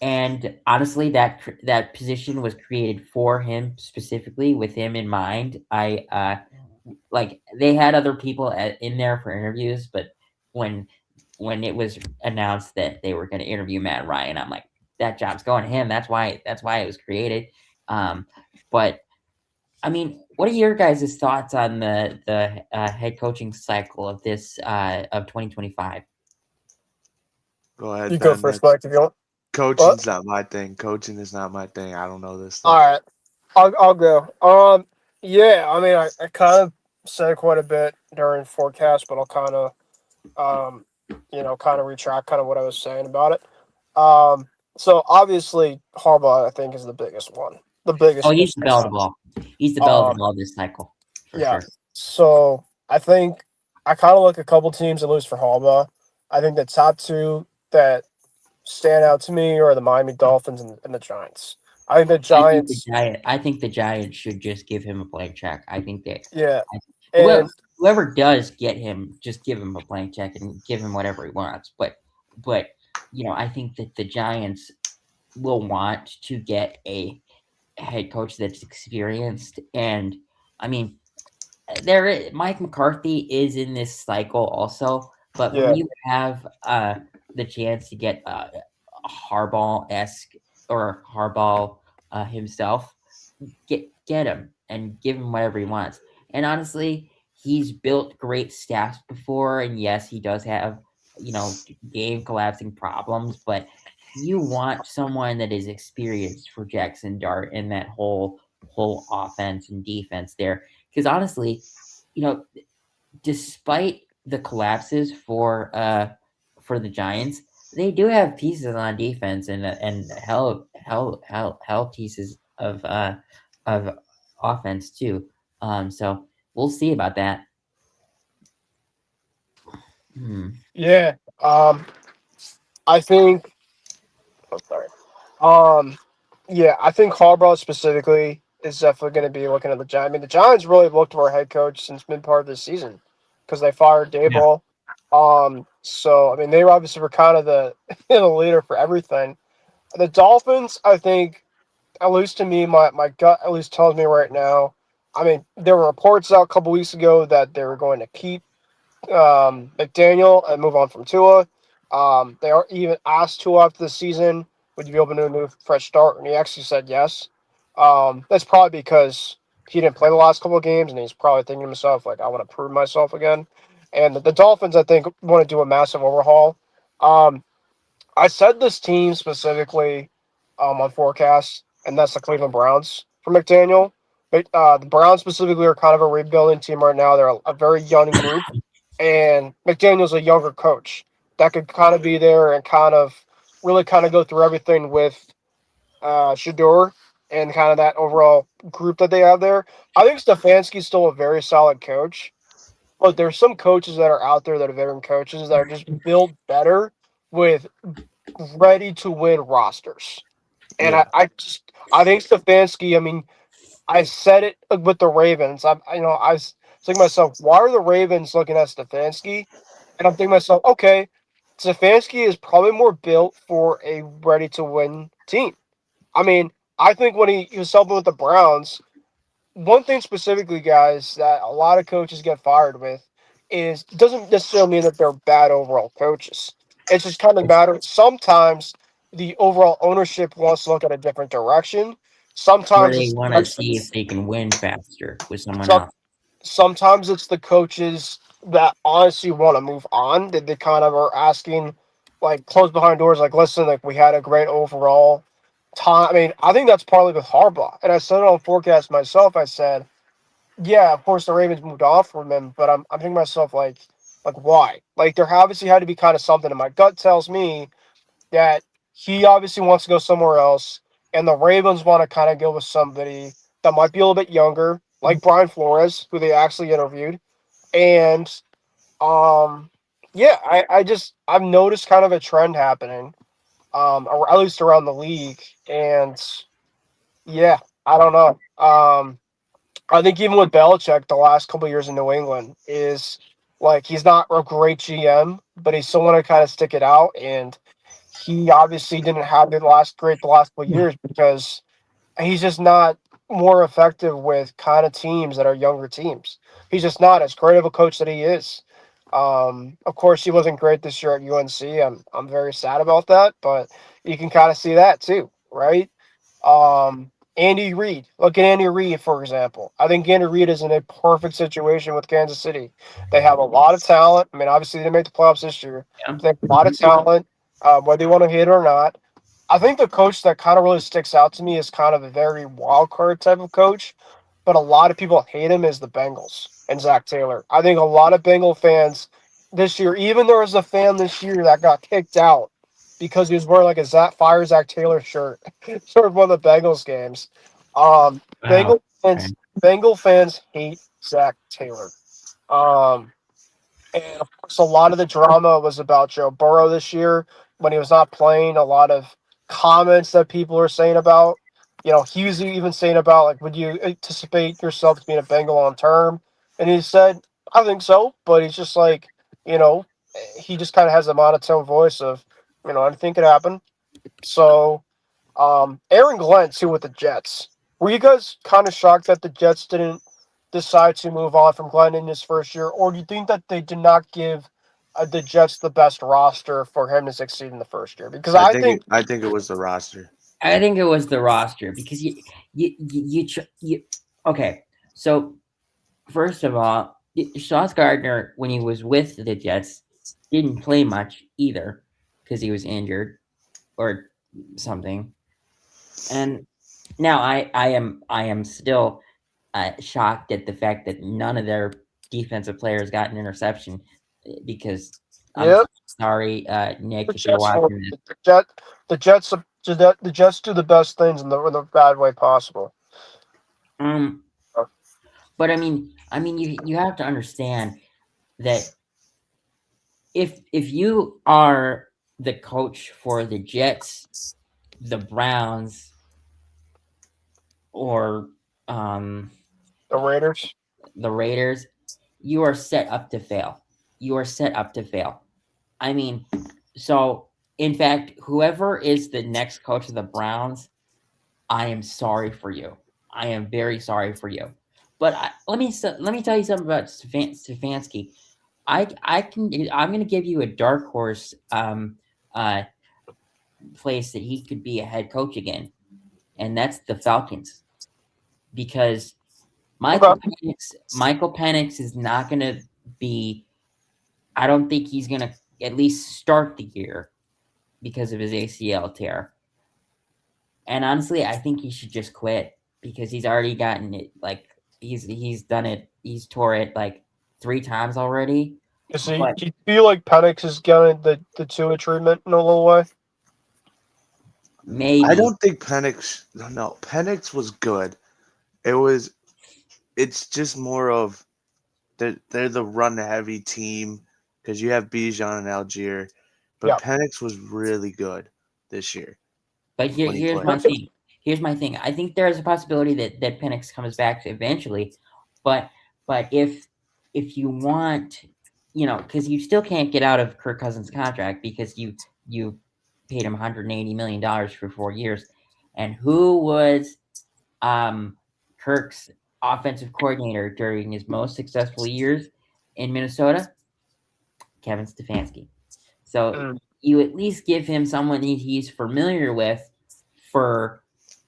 B: And honestly, that position was created for him specifically, with him in mind. They had other people in there for interviews, but when it was announced that they were going to interview Matt Ryan, I'm like, that job's going to him. That's why it was created. But I mean, what are your guys' thoughts on the head coaching cycle of this of 2025?
C: Go ahead.
D: You go first, Mike, if you want.
C: Coaching's not my thing. Coaching is not my thing. I don't know this stuff.
D: All right, I'll go. Yeah, I mean, I kind of said quite a bit during forecast, but I'll kind of, retract kind of what I was saying about it. So obviously Harbaugh, I think, is the biggest one. The biggest.
B: Oh, he's the bell of the ball. He's the bell of the ball this cycle.
D: Yeah.
B: Sure.
D: So I think I kind of look a couple teams and lose for Harbaugh. I think the top 2 that stand out to me are the Miami Dolphins and the Giants. I think the Giants.
B: I think the Giants should just give him a blank check. I think that.
D: Yeah.
B: Whoever does get him, just give him a blank check and give him whatever he wants. But I think that the Giants will want to get a head coach that's experienced. And I mean, Mike McCarthy is in this cycle also. But when you have the chance to get Harbaugh-esque or Harbaugh himself, get him and give him whatever he wants. And honestly, he's built great staffs before, and yes, he does have, game collapsing problems, but you want someone that is experienced for Jackson Dart and that whole offense and defense there. Because honestly, despite the collapses for the Giants, they do have pieces on defense and hell pieces of offense too. So we'll see about that.
D: Yeah. I think. Oh, sorry. Yeah, I think Harbaugh specifically is definitely going to be looking at the Giants. I mean, the Giants really looked to our head coach since mid part of the season because they fired Daboll. So I mean, they obviously were kind of the the leader for everything. The Dolphins, I think, at least to me, my gut at least tells me right now. I mean, there were reports out a couple weeks ago that they were going to keep McDaniel and move on from Tua. They are even asked Tua after the season, would you be open to a new fresh start? And he actually said yes. That's probably because he didn't play the last couple of games, and he's probably thinking to himself, like, I want to prove myself again. And the Dolphins, I think, want to do a massive overhaul. I said this team specifically on forecast, and that's the Cleveland Browns for McDaniel. The Browns specifically are kind of a rebuilding team right now. They're a very young group, and McDaniel's a younger coach that could kind of be there and kind of really kind of go through everything with Shador and kind of that overall group that they have there. I think Stefanski's still a very solid coach, but there's some coaches that are out there that are veteran coaches that are just built better with ready to win rosters. And
C: Yeah.
D: I think Stefanski, I mean, I said it with the Ravens. I was thinking to myself, why are the Ravens looking at Stefanski? And I'm thinking to myself, okay, Stefanski is probably more built for a ready to win team. I mean, I think when he was helping with the Browns, one thing specifically, guys, that a lot of coaches get fired with is it doesn't necessarily mean that they're bad overall coaches. It's just kind of matter. Sometimes the overall ownership wants to look at a different direction.
B: Or
D: Sometimes
B: they
D: it's
B: want to see if they can win faster with someone
D: some,
B: else.
D: sometimes it's the coaches that honestly want to move on. That they kind of are asking, like, close behind doors, like, listen, like, we had a great overall time. I mean, I think that's partly with Harbaugh. And I said it on forecast myself. I said, yeah, of course the Ravens moved off from him, but I'm thinking to myself, like why? Like, there obviously had to be kind of something. And my gut tells me that he obviously wants to go somewhere else, and the Ravens want to kind of go with somebody that might be a little bit younger, like Brian Flores, who they actually interviewed. And yeah, I've noticed kind of a trend happening, or at least around the league. And yeah, I don't know. I think even with Belichick, the last couple of years in New England is like he's not a great GM, but he's someone to kind of stick it out. And he obviously didn't have the last couple of years because he's just not more effective with kind of teams that are younger teams. He's just not as great of a coach that he is. Of course, he wasn't great this year at UNC. I'm very sad about that, but you can kind of see that too, right? Andy Reid. Look at Andy Reid, for example. I think Andy Reid is in a perfect situation with Kansas City. They have a lot of talent. I mean, obviously, they didn't make the playoffs this year.
B: Yeah.
D: They have a lot of talent, whether you want to hate it or not. I think the coach that kind of really sticks out to me is kind of a very wild card type of coach, but a lot of people hate him is the Bengals and Zach Taylor. I think a lot of Bengal fans this year, even there was a fan this year that got kicked out because he was wearing like a Zach Taylor shirt during one of the Bengals games.
B: Wow.
D: Bengal fans hate Zach Taylor. And of course, a lot of the drama was about Joe Burrow this year when he was not playing. A lot of comments that people are saying about, he was even saying about, like, would you anticipate yourself being a Bengal on term? And he said, I think so. But he's just like, he just kind of has a monotone voice of, anything could happen. So, Aaron Glenn, too, with the Jets. Were you guys kind of shocked that the Jets didn't decide to move on from Glenn in his first year, or do you think that they did not give the Jets the best roster for him to succeed in the first year? Because I think
C: it was the roster.
B: I think it was the roster because okay. So first of all, Sauce Gardner, when he was with the Jets, didn't play much either because he was injured or something. And now I am still shocked at the fact that none of their defensive players got an interception because I'm sorry, Nick, if you're watching this.
D: The Jets do the best things in the bad way possible.
B: But I mean, you have to understand that if you are the coach for the Jets, the Browns, or
D: the Raiders,
B: you are set up to fail. You are set up to fail. I mean, so in fact, whoever is the next coach of the Browns, I am sorry for you. I am very sorry for you. But let me tell you something about Stefanski. I'm going to give you a dark horse place that he could be a head coach again, and that's the Falcons, because Michael Penix is not going to be. I don't think he's going to at least start the year because of his ACL tear. And honestly, I think he should just quit because he's already gotten it. Like he's done it. He's tore it like 3 times already.
D: Do you feel like Penix is getting the Tua treatment in a little way?
B: Maybe.
C: I don't think Penix. No, Penix was good. It's just more of they're the run heavy team because you have Bijan and Algier, but Penix was really good this year.
B: But here's my thing. Here's my thing. I think there's a possibility that Penix comes back eventually, but if you want, because you still can't get out of Kirk Cousins' contract because you paid him $180 million for 4 years, and who was Kirk's offensive coordinator during his most successful years in Minnesota? Kevin Stefanski. So you at least give him someone he's familiar with for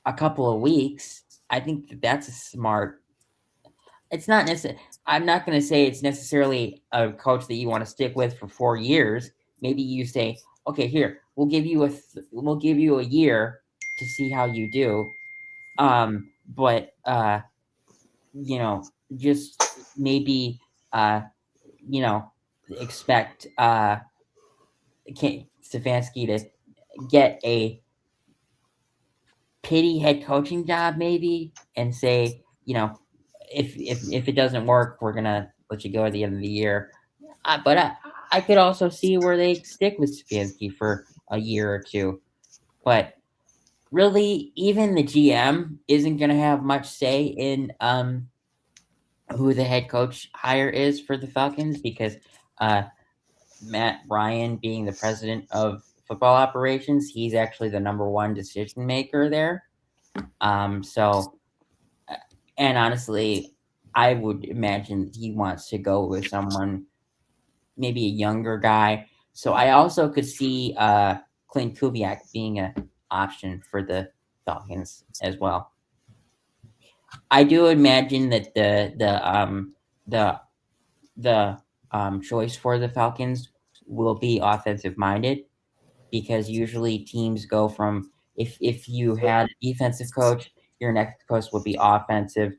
B: a couple of weeks. I think that's a smart. It's not necessarily. I'm not going to say it's necessarily a coach that you want to stick with for 4 years. Maybe you say, okay, here we'll give you a year to see how you do. But just maybe expect Stefanski to get a pity head coaching job maybe and say, if it doesn't work, we're gonna let you go at the end of the year. But I could also see where they stick with Stefanski for a year or 2. But really, even the GM isn't gonna have much say in who the head coach hire is for the Falcons because Matt Ryan, being the president of football operations, he's actually the number 1 decision maker there. And honestly, I would imagine he wants to go with someone, maybe a younger guy. So I also could see Clint Kubiak being an option for the Falcons as well. I do imagine that the choice for the Falcons will be offensive minded because usually teams go from if you had a defensive coach, your next coach would be offensive,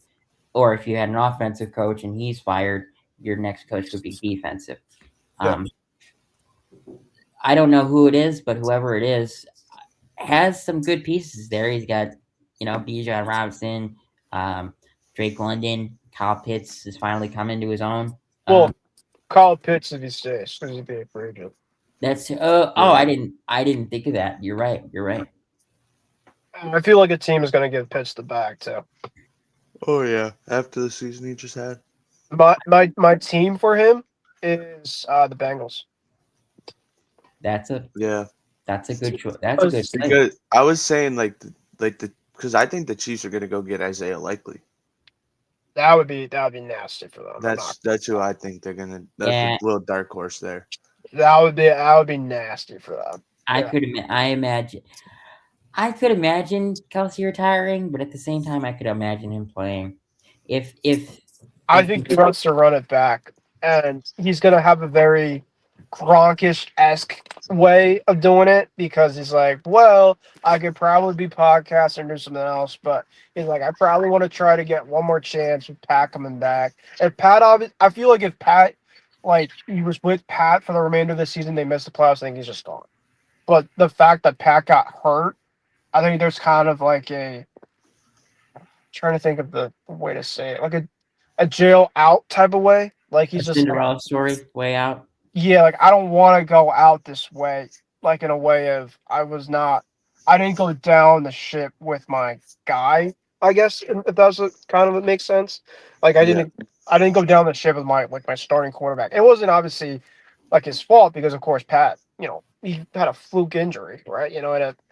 B: or if you had an offensive coach and he's fired, your next coach would be defensive. I don't know who it is, but whoever it is has some good pieces there. He's got, Bijan Robinson, Drake London, Kyle Pitts has finally come into his own.
D: Kyle Pitts, if he stays, because he'd be a free agent.
B: That's I didn't think of that. You're right.
D: I feel like a team is going to give Pitts the bag too.
C: Oh yeah, after the season he just had.
D: My team for him is the Bengals.
B: That's a good choice. That's a good choice.
C: Because I was saying because I think the Chiefs are going to go get Isaiah Likely.
D: That would be nasty for them.
C: That's who I think they're gonna. That's a little dark horse there.
D: That would be nasty for them.
B: I imagine. I could imagine Kelsey retiring, but at the same time, I could imagine him playing.
D: I think he wants to run it back, and he's going to have a very Gronkish-esque way of doing it because he's like, well, I could probably be podcasting and do something else, but he's like, I probably want to try to get one more chance with Pat coming back. If Pat, I feel like if Pat, like he was with Pat for the remainder of the season, they missed the playoffs, I think he's just gone. But the fact that Pat got hurt, I think there's kind of like trying to think of the way to say it, like a jail out type of way. Like he's just
B: Cinderella story way out.
D: Yeah, like I don't want to go out this way. Like in a way of I didn't go down the ship with my guy. I guess if that's what kind of makes sense. Like I didn't go down the ship with my starting quarterback. It wasn't obviously like his fault because of course Pat, he had a fluke injury, right?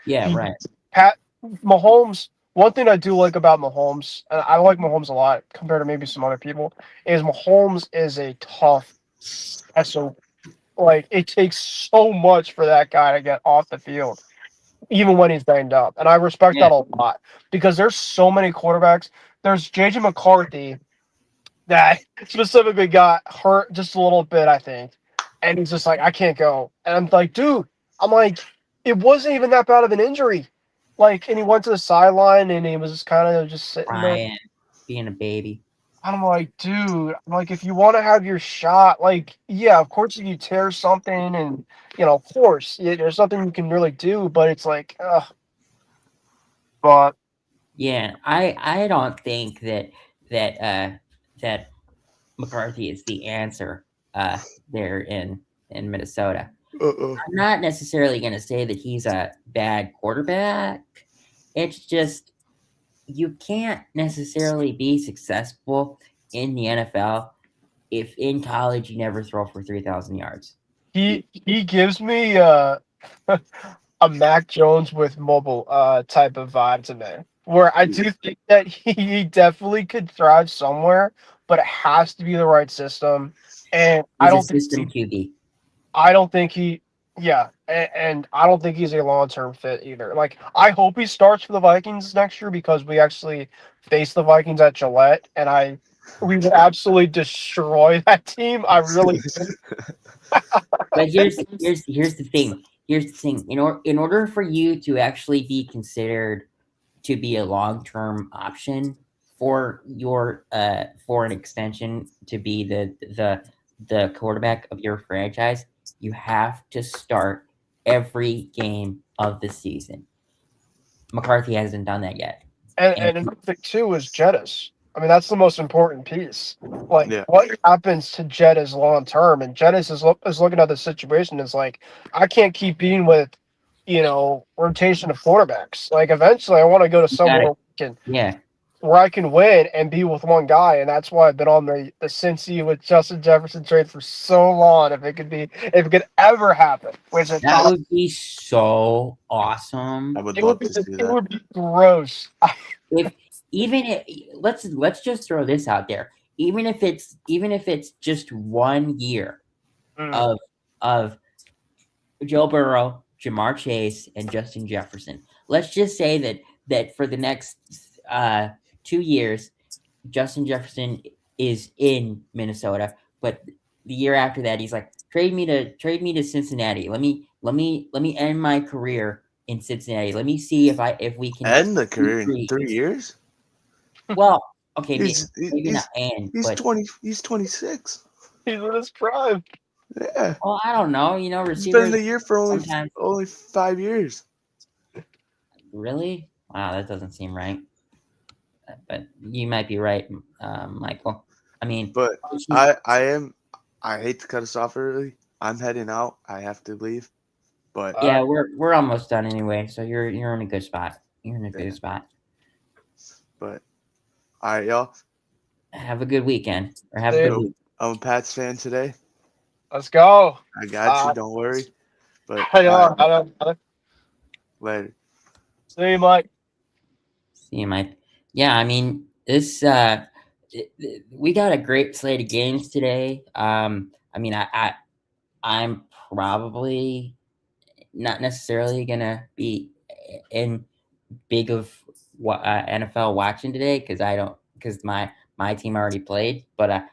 B: Right.
D: Pat Mahomes. One thing I do like about Mahomes, and I like Mahomes a lot compared to maybe some other people, is Mahomes is a tough SOB. Like, it takes so much for that guy to get off the field, even when he's banged up. And I respect that a lot because there's so many quarterbacks. There's J.J. McCarthy that specifically got hurt just a little bit, I think. And he's just like, I can't go. And I'm like, dude, it wasn't even that bad of an injury. Like, and he went to the sideline and he was just kind of just sitting there.
B: Being a baby.
D: I'm like, dude, if you want to have your shot, like, yeah, of course, if you tear something and, of course, there's nothing you can really do, but it's like, but.
B: Yeah, I don't think that McCarthy is the answer there in Minnesota. I'm not necessarily going to say that he's a bad quarterback. It's just you can't necessarily be successful in the NFL if in college you never throw for 3,000 yards.
D: He gives me a Mac Jones with mobile type of vibe to me, where I do think that he definitely could thrive somewhere, but it has to be the right system. And I don't think
B: QB.
D: I don't think he. Yeah, and I don't think he's a long-term fit either. Like, I hope he starts for the Vikings next year because we actually face the Vikings at Gillette, and we would absolutely destroy that team. I really do.
B: But here's the thing. Here's the thing. In order for you to actually be considered to be a long-term option for your for an extension to be the quarterback of your franchise, you have to start every game of the season. McCarthy hasn't done that yet.
D: And another thing too is Jettis. I mean, that's the most important piece. Like, what happens to Jettis long term? And Jettis is looking at the situation. It's like, I can't keep being with, rotation of quarterbacks. Like, eventually, I want to go to somewhere where I can win and be with one guy. And that's why I've been on the Cincy with Justin Jefferson trade for so long. If it could ever happen,
B: that would be so awesome.
C: I would love to see that.
D: It would be gross.
B: Let's just throw this out there. Even if it's just 1 year of Joe Burrow, Jamar Chase, and Justin Jefferson. Let's just say that for the next 2 years, Justin Jefferson is in Minnesota, but the year after that, he's like, trade me to Cincinnati. Let me end my career in Cincinnati. Let me see if we can
C: end the career in 3 years.
B: Well, okay,
C: maybe
B: not end.
C: He's 20. He's 26.
D: He's in his prime.
C: Yeah.
B: Well, I don't know. Receivers.
C: He's been in the year for only 5 years.
B: Really? Wow, that doesn't seem right. But you might be right, Michael. I mean,
C: but I hate to cut us off early. I'm heading out. I have to leave. But
B: yeah, we're almost done anyway. So you're in a good spot. You're in a good spot.
C: But all right, y'all.
B: Have a good weekend. Or have a good week.
C: I'm a Pats fan today.
D: Let's go.
C: I got you. Don't worry. But later.
D: See you, Mike.
B: Yeah, I mean, this we got a great slate of games today. I mean, I'm probably not necessarily gonna be in big of NFL watching today because my team already played. But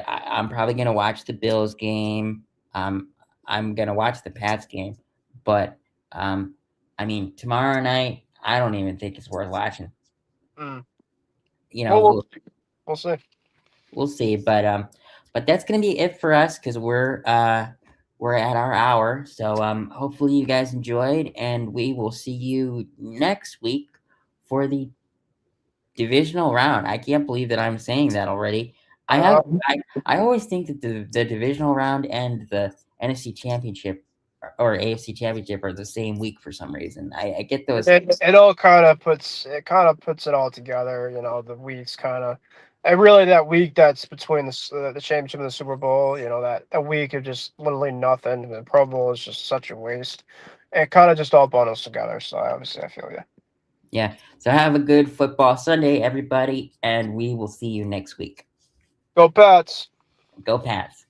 B: I'm probably gonna watch the Bills game. I'm gonna watch the Pats game. But I mean, tomorrow night, I don't even think it's worth watching. You know,
D: Well, we'll see.
B: We'll see. But that's gonna be it for us because we're at our hour. So hopefully you guys enjoyed, and we will see you next week for the divisional round. I can't believe that I'm saying that already. I always think that the divisional round and the NFC Championship or AFC Championship are the same week for some reason. I get those.
D: It all kind of puts it all together. You know, the weeks kind of, and really that week that's between the championship and the Super Bowl. You know, that week of just literally nothing. The Pro Bowl is just such a waste. It kind of just all bundles together. So obviously, I feel you.
B: Yeah. So have a good football Sunday, everybody, and we will see you next week.
D: Go Pats.
B: Go Pats.